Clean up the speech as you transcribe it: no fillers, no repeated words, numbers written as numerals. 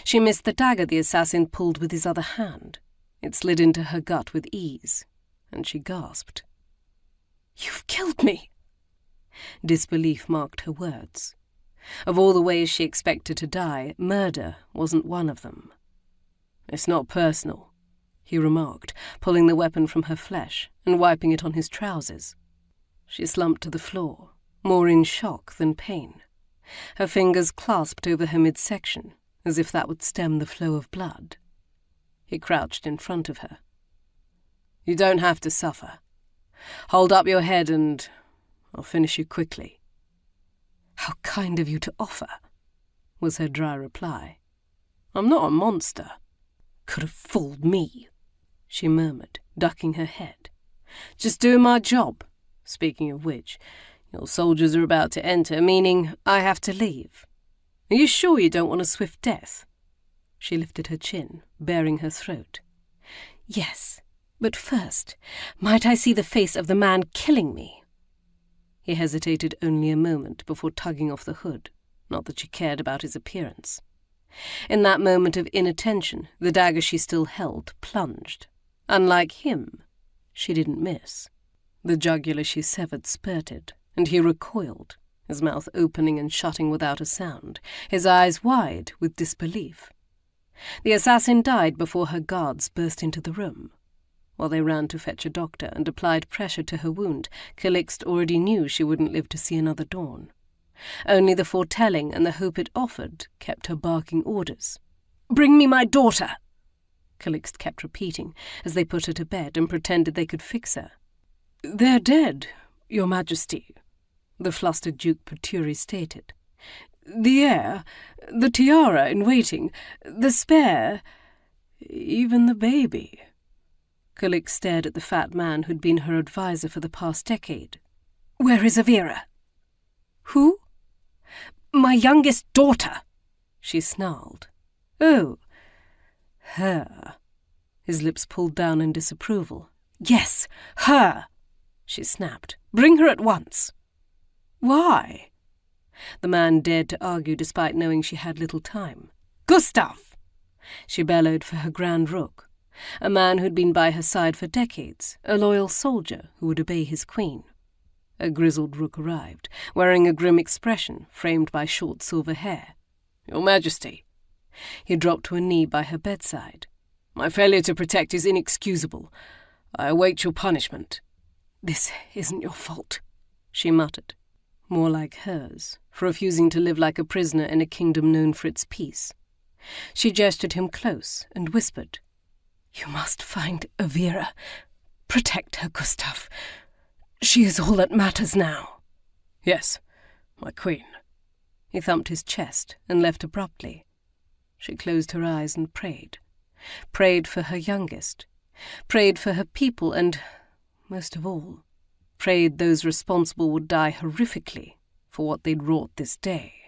She missed the dagger the assassin pulled with his other hand. It slid into her gut with ease, and she gasped. "You've killed me!" Disbelief marked her words. Of all the ways she expected to die, murder wasn't one of them. "It's not personal," he remarked, pulling the weapon from her flesh and wiping it on his trousers. She slumped to the floor, more in shock than pain. Her fingers clasped over her midsection, as if that would stem the flow of blood. He crouched in front of her. "You don't have to suffer. Hold up your head and I'll finish you quickly." "How kind of you to offer," was her dry reply. "I'm not a monster." "Could have fooled me," she murmured, ducking her head. "Just doing my job. Speaking of which, your soldiers are about to enter, meaning I have to leave. Are you sure you don't want a swift death?" She lifted her chin, baring her throat. "Yes, but first, might I see the face of the man killing me?" He hesitated only a moment before tugging off the hood, not that she cared about his appearance. In that moment of inattention, the dagger she still held plunged. Unlike him, she didn't miss. The jugular she severed spurted, and he recoiled, his mouth opening and shutting without a sound, his eyes wide with disbelief. The assassin died before her guards burst into the room. While they ran to fetch a doctor and applied pressure to her wound, Calixte already knew she wouldn't live to see another dawn. Only the foretelling and the hope it offered kept her barking orders. "Bring me my daughter!" Calixte kept repeating as they put her to bed and pretended they could fix her. "They're dead, Your Majesty," the flustered Duke Peturi stated. "The heir, the tiara in waiting, the spare, even the baby." Calixte stared at the fat man who'd been her advisor for the past decade. "Where is Avera?" "Who?" "My youngest daughter," she snarled. "Oh, her." His lips pulled down in disapproval. "Yes, her," she snapped. "Bring her at once." "Why?" The man dared to argue despite knowing she had little time. "Gustav!" she bellowed for her Grand Rook, a man who'd been by her side for decades, a loyal soldier who would obey his queen. A grizzled Rook arrived, wearing a grim expression framed by short silver hair. "Your Majesty." He dropped to a knee by her bedside. "My failure to protect is inexcusable. I await your punishment." "This isn't your fault," she muttered, more like hers, for refusing to live like a prisoner in a kingdom known for its peace. She gestured him close and whispered, "You must find Avera. Protect her, Gustav. She is all that matters now." "Yes, my queen." He thumped his chest and left abruptly. She closed her eyes and prayed. Prayed for her youngest. Prayed for her people and, most of all, prayed those responsible would die horrifically for what they'd wrought this day.